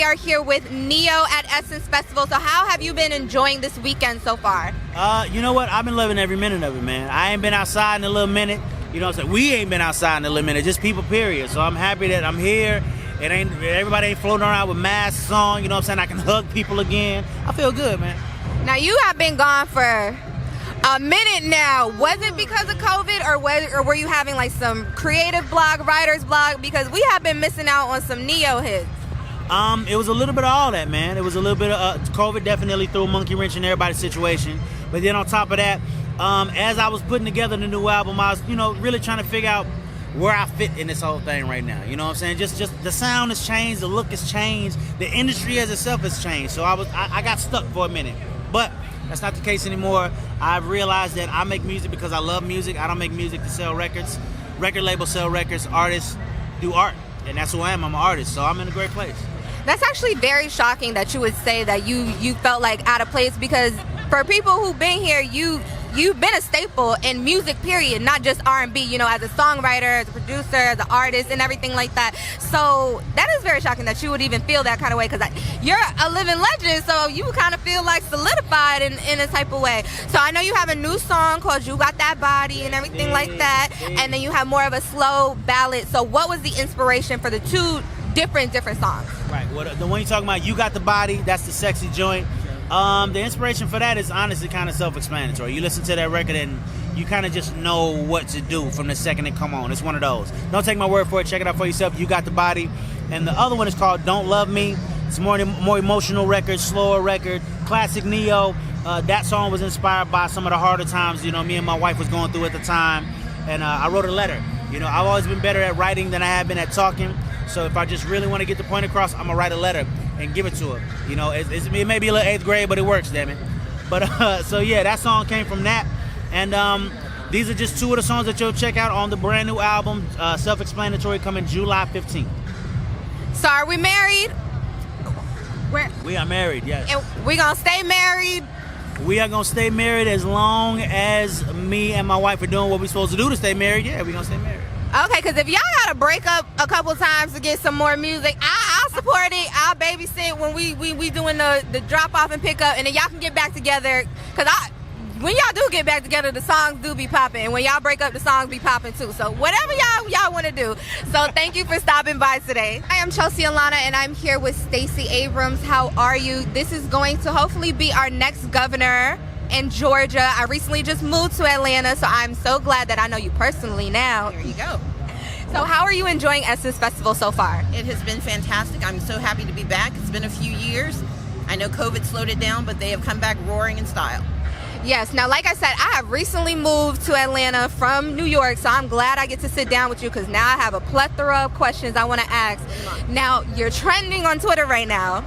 are here with Neo at Essence Festival. So how have you been enjoying this weekend so far? You know what? I've been loving every minute of it, man. I ain't been outside in a little minute. You know what I'm saying? We ain't been outside in a little minute, just people, period. So I'm happy that I'm here. Everybody ain't floating around with masks on. You know what I'm saying? I can hug people again. I feel good, man. Now, you have been gone for a minute now. Was it because of COVID, or were you having like some creative blog, writer's blog? Because we have been missing out on some Neo hits. It was a little bit of all that, man. It was a little bit of COVID definitely threw a monkey wrench in everybody's situation. But then on top of that, as I was putting together the new album, I was, really trying to figure out where I fit in this whole thing right now. You know what I'm saying? Just the sound has changed, the look has changed, the industry as itself has changed. So I got stuck for a minute. But that's not the case anymore. I've realized that I make music because I love music. I don't make music to sell records. Record labels sell records. Artists do art. And that's who I am. I'm an artist. So I'm in a great place. That's actually very shocking that you would say that you felt like out of place, because for people who've been here, you've been a staple in music, period, not just R&B, as a songwriter, as a producer, as an artist, and everything like that. So that is very shocking that you would even feel that kind of way, because you're a living legend, so you kind of feel like solidified in a type of way. So I know you have a new song called You Got That Body and everything like that, and then you have more of a slow ballad. So what was the inspiration for the two different songs? Right, well, the one you're talking about, You Got the Body, that's the sexy joint. The inspiration for that is honestly kind of self-explanatory. You listen to that record and you kind of just know what to do from the second it come on. It's one of those. Don't take my word for it. Check it out for yourself. You Got the Body. And the other one is called Don't Love Me. It's more emotional record, slower record, classic Neo. That song was inspired by some of the harder times, me and my wife was going through at the time. And I wrote a letter. I've always been better at writing than I have been at talking. So if I just really want to get the point across, I'm going to write a letter and give it to her. It may be a little 8th grade, but it works, damn it. But so yeah, that song came from that. And these are just two of the songs that you'll check out on the brand new album, Self-Explanatory, coming July 15th. So are we married? We are married, yes. And we gonna stay married? We are gonna stay married as long as me and my wife are doing what we're supposed to do to stay married. Yeah, we're gonna stay married. Okay, because if y'all gotta break up a couple times to get some more music, I'll support it. I'll babysit when we doing the drop off and pick up, and then y'all can get back together. Because when y'all do get back together, the songs do be popping, and when y'all break up, the songs be popping too. So whatever y'all want to do. So thank you for stopping by today. I am Chelsea Alana, and I'm here with Stacey Abrams. How are you? This is going to hopefully be our next governor in Georgia. I recently just moved to Atlanta, so I'm so glad that I know you personally now. There you go. So how are you enjoying Essence Festival so far? It has been fantastic. I'm so happy to be back. It's been a few years. I know COVID slowed it down, but they have come back roaring in style. Yes. Now, like I said, I have recently moved to Atlanta from New York, so I'm glad I get to sit down with you, because now I have a plethora of questions I want to ask. Now, you're trending on Twitter right now,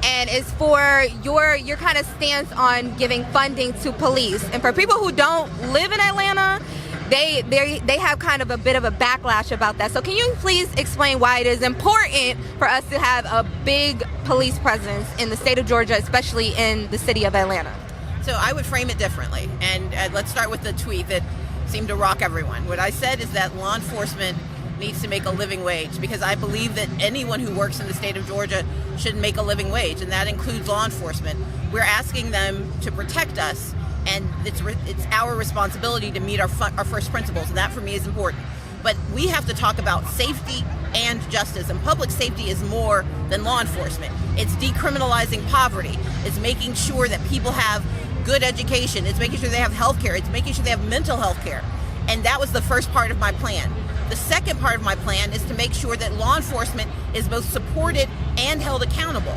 and it's for your kind of stance on giving funding to police. And for people who don't live in Atlanta, they have kind of a bit of a backlash about that. So can you please explain why it is important for us to have a big police presence in the state of Georgia, especially in the city of Atlanta? So I would frame it differently. And let's start with the tweet that seemed to rock everyone. What I said is that law enforcement needs to make a living wage, because I believe that anyone who works in the state of Georgia should make a living wage, and that includes law enforcement. We're asking them to protect us, and it's our responsibility to meet our first principles, and that for me is important. But we have to talk about safety and justice, and public safety is more than law enforcement. It's decriminalizing poverty. It's making sure that people have good education. It's making sure they have health care. It's making sure they have mental health care. And that was the first part of my plan. The second part of my plan is to make sure that law enforcement is both supported and held accountable.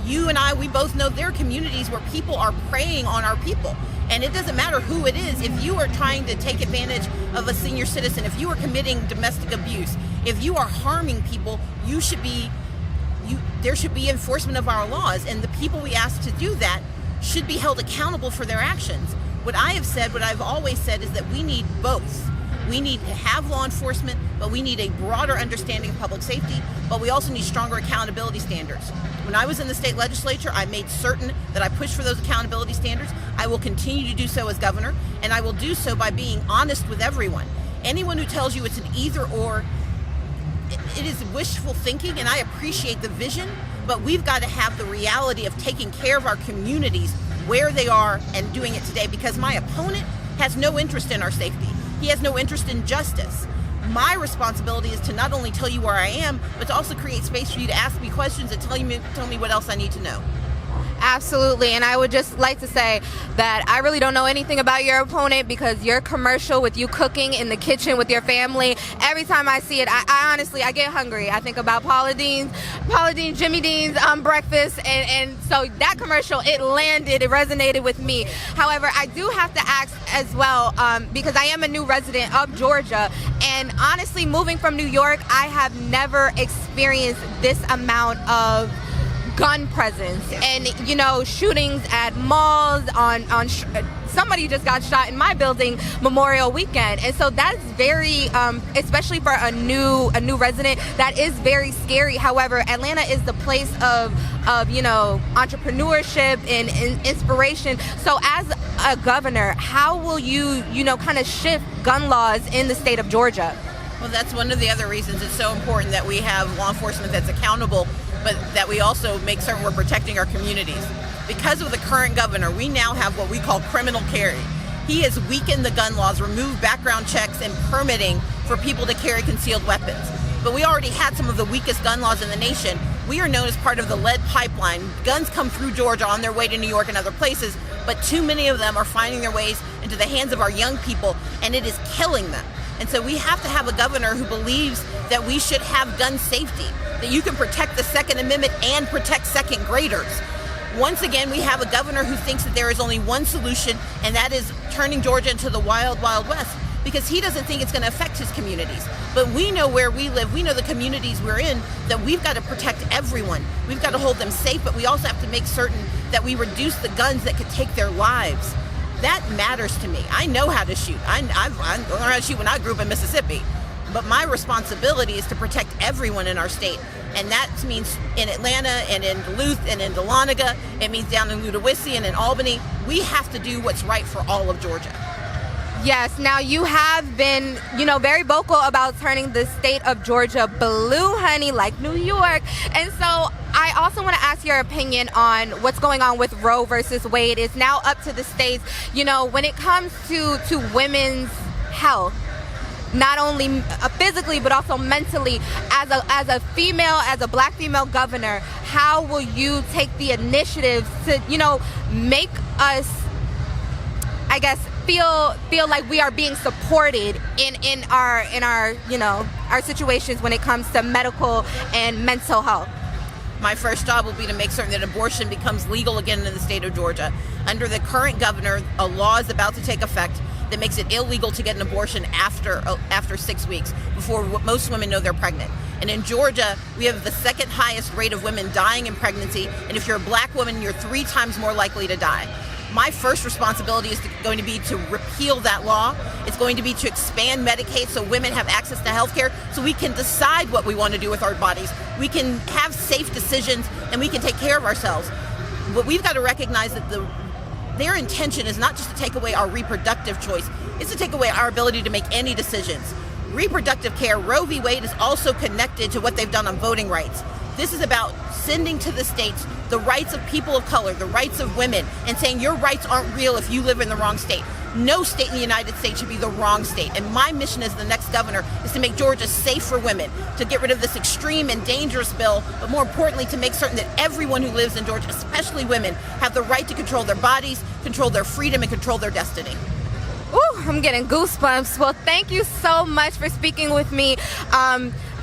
You and I, we both know there are communities where people are preying on our people. And it doesn't matter who it is. If you are trying to take advantage of a senior citizen, if you are committing domestic abuse, if you are harming people, there should be enforcement of our laws. And the people we ask to do that should be held accountable for their actions. What I have said, what I've always said, is that we need both. We need to have law enforcement, but we need a broader understanding of public safety, but we also need stronger accountability standards. When I was in the state legislature, I made certain that I pushed for those accountability standards. I will continue to do so as governor, and I will do so by being honest with everyone. Anyone who tells you it's an either or, it is wishful thinking, and I appreciate the vision, but we've got to have the reality of taking care of our communities where they are and doing it today, because my opponent has no interest in our safety. He has no interest in justice. My responsibility is to not only tell you where I am, but to also create space for you to ask me questions and tell me what else I need to know. Absolutely, and I would just like to say that I really don't know anything about your opponent, because your commercial with you cooking in the kitchen with your family, every time I see it, I honestly, I get hungry. I think about Paula Dean's, Jimmy Dean's breakfast, and so that commercial, it resonated with me. However, I do have to ask as well, because I am a new resident of Georgia, and honestly, moving from New York, I have never experienced this amount of gun presence and shootings at malls somebody just got shot in my building Memorial Weekend, and so that's very especially for a new resident, that is very scary. However, Atlanta is the place of entrepreneurship and inspiration. So as a governor, how will you kind of shift gun laws in the state of Georgia? Well, that's one of the other reasons it's so important that we have law enforcement that's accountable, but that we also make certain we're protecting our communities. Because of the current governor, we now have what we call criminal carry. He has weakened the gun laws, removed background checks and permitting for people to carry concealed weapons. But we already had some of the weakest gun laws in the nation. We are known as part of the lead pipeline. Guns come through Georgia on their way to New York and other places, but too many of them are finding their ways into the hands of our young people, and it is killing them. And so we have to have a governor who believes that we should have gun safety, that you can protect the Second Amendment and protect second graders. Once again, we have a governor who thinks that there is only one solution, and that is turning Georgia into the wild, wild west, because he doesn't think it's going to affect his communities. But we know where we live, we know the communities we're in, that we've got to protect everyone. We've got to hold them safe, but we also have to make certain that we reduce the guns that could take their lives. That matters to me. I know how to shoot. I learned how to shoot when I grew up in Mississippi. But my responsibility is to protect everyone in our state. And that means in Atlanta and in Duluth and in Dahlonega. It means down in Ludowici and in Albany. We have to do what's right for all of Georgia. Yes, now you have been, very vocal about turning the state of Georgia blue, honey, like New York. And so I also want to ask your opinion on what's going on with Roe versus Wade. It's now up to the states, when it comes to women's health, not only physically but also mentally, as a female, as a black female governor, how will you take the initiative to, make us, I guess, feel like we are being supported in our our situations when it comes to medical and mental health? My first job will be to make certain that abortion becomes legal again in the state of Georgia. Under the current governor, a law is about to take effect that makes it illegal to get an abortion after 6 weeks, before most women know they're pregnant. And in Georgia, we have the second highest rate of women dying in pregnancy, and if you're a black woman, you're 3 times more likely to die. My first responsibility is going to be to repeal that law. It's going to be to expand Medicaid so women have access to health care, so we can decide what we want to do with our bodies. We can have safe decisions, and we can take care of ourselves. But we've got to recognize that their intention is not just to take away our reproductive choice, it's to take away our ability to make any decisions. Reproductive care, Roe v. Wade, is also connected to what they've done on voting rights. This is about sending to the states the rights of people of color, the rights of women, and saying your rights aren't real if you live in the wrong state. No state in the United States should be the wrong state. And my mission as the next governor is to make Georgia safe for women, to get rid of this extreme and dangerous bill, but more importantly, to make certain that everyone who lives in Georgia, especially women, have the right to control their bodies, control their freedom, and control their destiny. Ooh, I'm getting goosebumps. Well, thank you so much for speaking with me.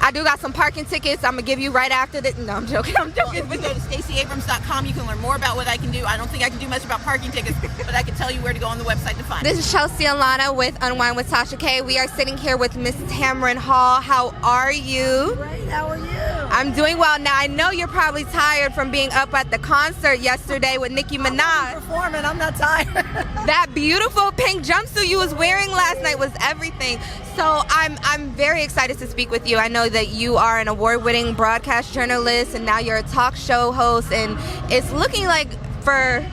I do got some parking tickets I'm going to give you right after this. No, I'm joking. Well, if you go to StaceyAbrams.com, you can learn more about what I can do. I don't think I can do much about parking tickets, but I can tell you where to go on the website to find it. This is Chelsea Alana with Unwind with Tasha. We are sitting here with Miss Tamron Hall. How are you? Great. How are you? I'm doing well. Now, I know you're probably tired from being up at the concert yesterday with Nicki Minaj. I'm performing. I'm not tired. That beautiful pink jumpsuit you was wearing last night was everything. So I'm very excited to speak with you. I know that you are an award-winning broadcast journalist, and now you're a talk show host, and it's looking like for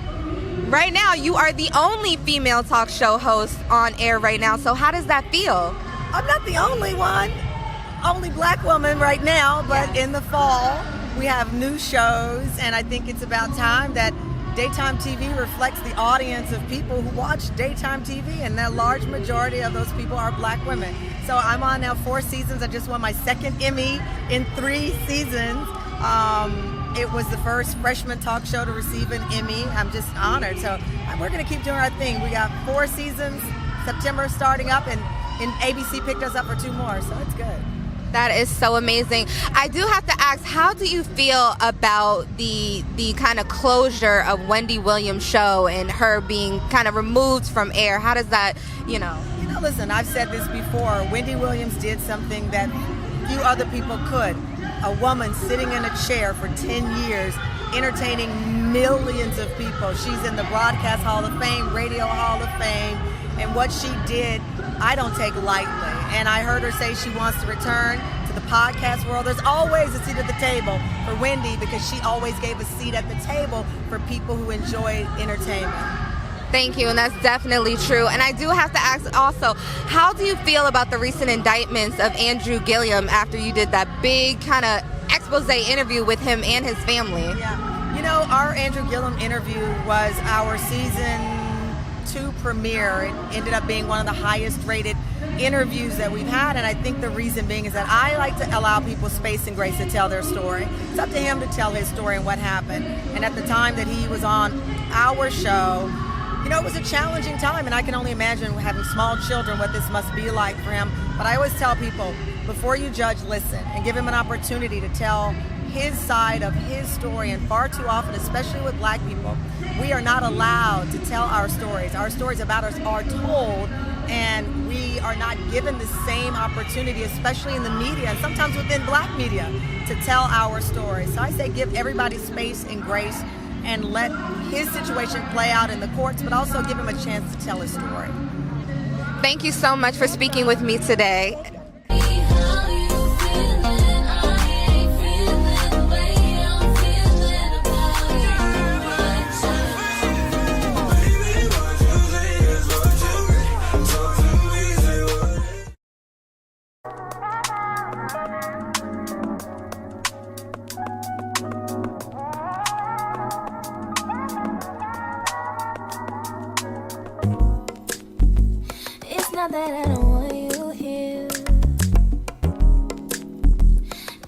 right now you are the only female talk show host on air right now. So how does that feel? I'm not the only one. only black woman right now, but in the fall we have new shows, and I think it's about time that daytime TV reflects the audience of people who watch daytime TV, and the large majority of those people are black women. So I'm on now 4 seasons. I just won my 2nd Emmy in 3 seasons. It was the first freshman talk show to receive an Emmy. I'm just honored. So we're going to keep doing our thing. We got 4 seasons, September starting up, and ABC picked us up for 2 more, so it's good. That is so amazing. I do have to ask, how do you feel about the kind of closure of Wendy Williams' show and her being kind of removed from air? How does that, Listen, I've said this before. Wendy Williams did something that few other people could. A woman sitting in a chair for 10 years, entertaining millions of people. She's in the Broadcast Hall of Fame, Radio Hall of Fame, and what she did, I don't take lightly. And I heard her say she wants to return to the podcast world. There's always a seat at the table for Wendy, because she always gave a seat at the table for people who enjoy entertainment. Thank you, and that's definitely true. And I do have to ask also, how do you feel about the recent indictments of Andrew Gillum after you did that big kind of expose interview with him and his family? Yeah, our Andrew Gillum interview was our season 2 premiere. It ended up being one of the highest rated interviews that we've had, and I think the reason being is that I like to allow people space and grace to tell their story. It's up to him to tell his story and what happened. And at the time that he was on our show, it was a challenging time, and I can only imagine having small children what this must be like for him. But I always tell people, before you judge, listen, and give him an opportunity to tell his side of his story. And far too often, especially with black people, we are not allowed to tell our stories. Our stories about us are told, and we are not given the same opportunity, especially in the media and sometimes within black media, to tell our stories. So I say give everybody space and grace and let his situation play out in the courts, but also give him a chance to tell his story. Thank you so much for speaking with me today. That I don't want you here.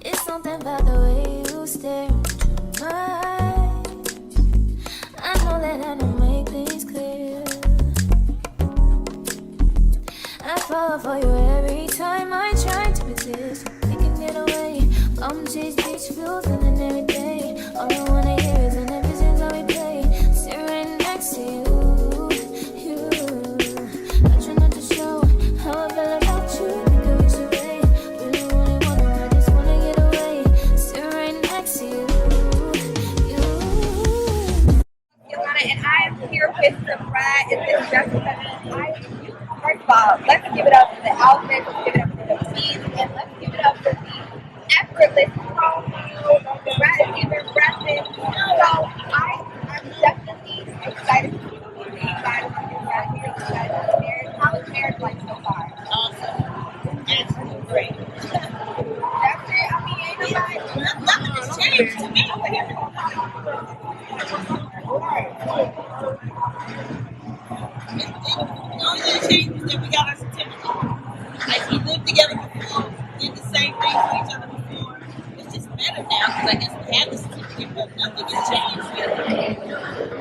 It's something about the way you stare into my eyes. I know that I don't make things clear. I fall for you every time I try to resist. We can get away. Palm cheese, beach views, and every day. All I wanna hear is an episode that we play. Sit right next to you. How I feel about you, because you're away. Really wanna, I just wanna get away. Sit right next to you. And I am here with the Brat and this Jacquees. First of all, let's give it up for the outfit, let's give it up for the team, and let's give it up for the effortless promo. The Brat is even breathless. So I'm definitely excited to see you guys on your Brat here. You guys are married. How is marriage like so far? Awesome. Absolutely great. That's it. I mean, ain't nobody. Nothing has changed to me. The only thing that changed was that we got our certificate. Like, we lived together before, did the same thing for each other before. It's just better now, because I guess we have the certificate, but nothing has changed really.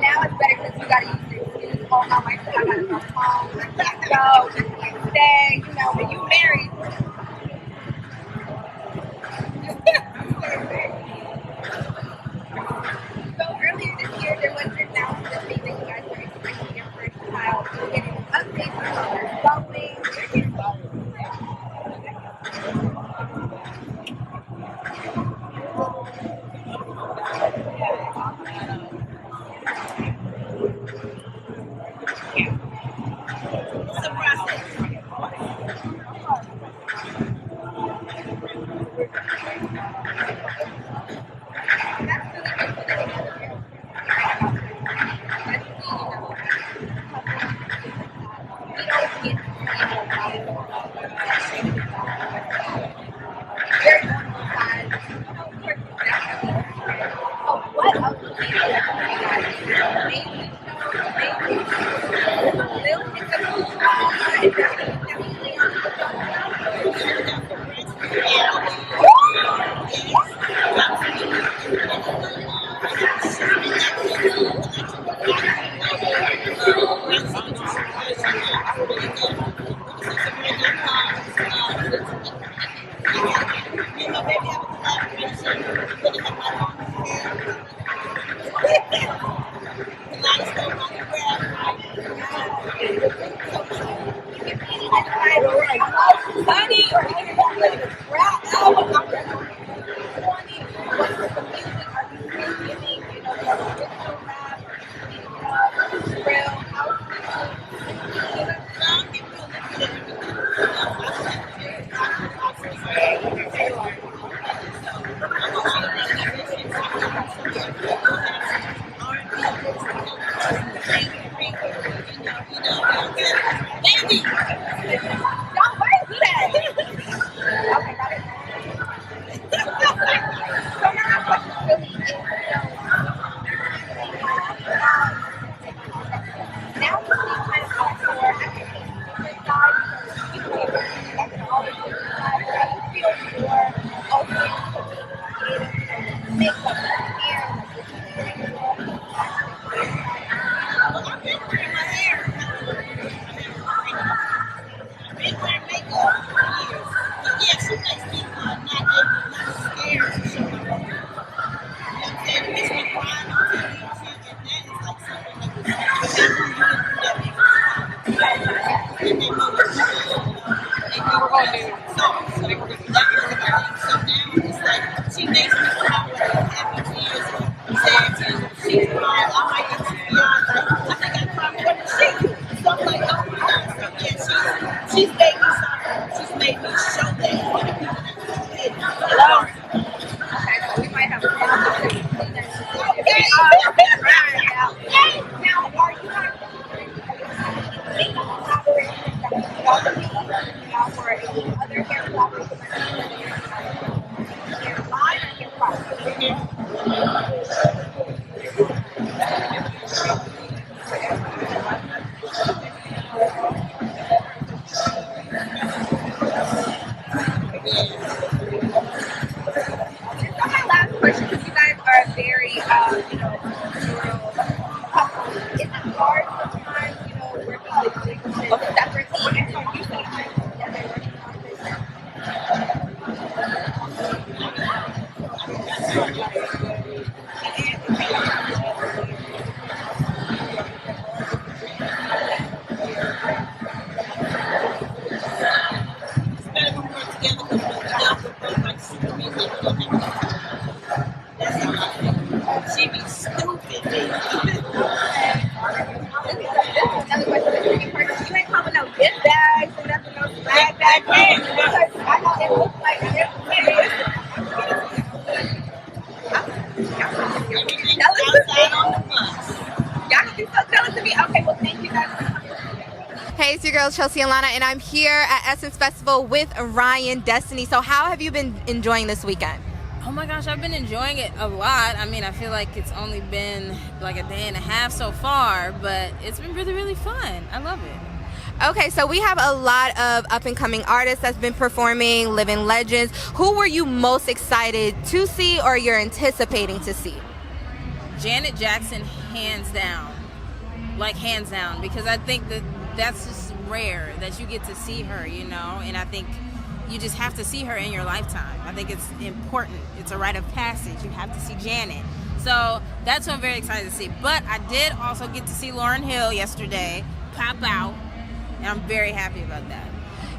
Now it's better because you got to use your excuse. Oh, my wife said I got to go home. I got to go. I can stay. When you married. So earlier this year, there was an announcement that you guys were expecting your first child. We're getting updates on how they're going. It's a process. Hey, it's your girls Chelsea and Lana, and I'm here at Essence Festival with Ryan Destiny. So how have you been enjoying this weekend? Oh my gosh, I've been enjoying it a lot. I mean, I feel like it's only been like a day and a half so far, but it's been really, really fun. I love it. Okay, so we have a lot of up-and-coming artists that's been performing, living legends. Who were you most excited to see or you're anticipating to see? Janet Jackson, hands down. Like, hands down. Because I think that that's just rare that you get to see her, you know? And I think you just have to see her in your lifetime. I think it's important. It's a rite of passage. You have to see Janet. So that's what I'm very excited to see. But I did also get to see Lauryn Hill yesterday pop out. And I'm very happy about that.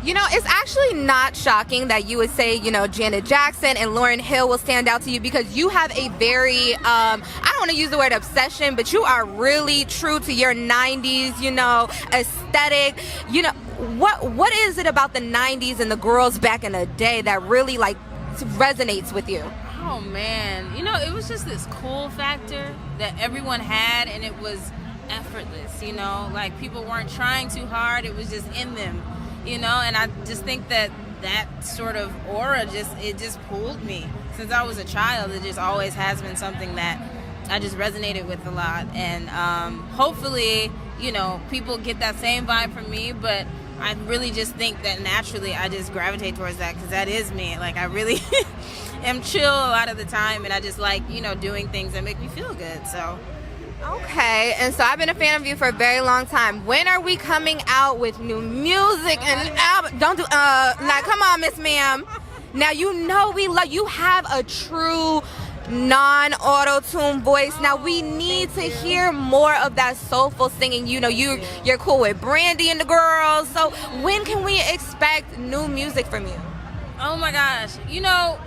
You know, it's actually not shocking that you would say, you know, Janet Jackson and Lauryn Hill will stand out to you because you have a very, I don't want to use the word obsession, but you are really true to your 90s, you know, aesthetic. You know, what is it about the 90s and the girls back in the day that really, like, resonates with you? Oh, man. You know, it was just this cool factor that everyone had, and it was effortless, you know? Like, people weren't trying too hard. It was just in them. You know, and I just think that sort of aura just pulled me. Since I was a child, it just always has been something that resonated with a lot, and hopefully, you know, people get that same vibe from me. But I really just think that naturally I just gravitate towards that because that is me. Like, I really am chill a lot of the time, and I just like, you know, doing things that make me feel good. So. Okay, and so I've been a fan of you for a very long time. When are we coming out with new music and album? Don't do now. Come on, Miss Ma'am. Now you know we love you. Have a true non-auto-tune voice. Now we need to hear more of that soulful singing. You know, you're cool with Brandy and the girls. So when can we expect new music from you? Oh my gosh, you know.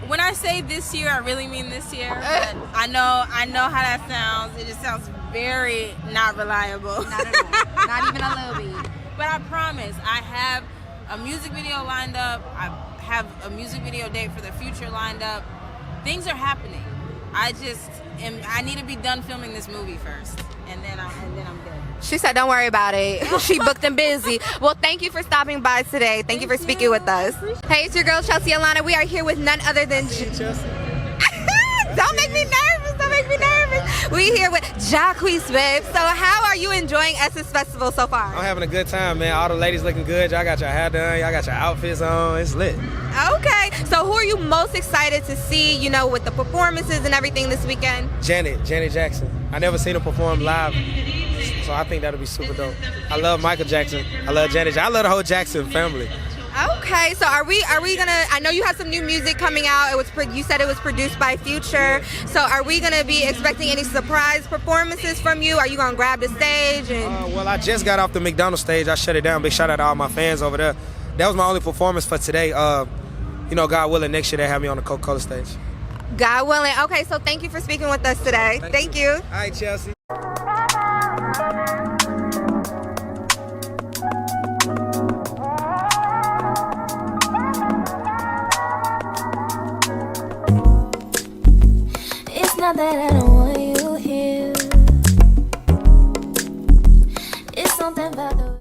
When I say this year, I really mean this year. But I know how that sounds. It just sounds very not reliable. Not at all. Not even a little bit. But I promise, I have a music video lined up. I have a music video date for the future lined up. Things are happening. I need to be done filming this movie first, and then I'm good. She said, don't worry about it. She booked and busy. Well, thank you for stopping by today. Thank you for speaking with us. Hey, it's your girl, Chelsea Alana. We are here with none other than... Chelsea. Don't make me nervous. Don't make me nervous. We here with Jacquees, babe. So how are you enjoying Essence Festival so far? I'm having a good time, man. All the ladies looking good. Y'all got your hair done. Y'all got your outfits on. It's lit. Okay. So who are you most excited to see, you know, with the performances and everything this weekend? Janet Jackson. I never seen her perform live, so I think that'll be super dope. I love Michael Jackson. I love Janet. I love the whole Jackson family. Okay, so are we gonna? I know you have some new music coming out. You said it was produced by Future. So are we gonna be expecting any surprise performances from you? Are you gonna grab the stage? Well, I just got off the McDonald's stage. I shut it down. Big shout out to all my fans over there. That was my only performance for today. You know, God willing, next year they have me on the Coca-Cola stage. God willing. Okay, so thank you for speaking with us today. Thank you. All right, Chelsea. It's not that I don't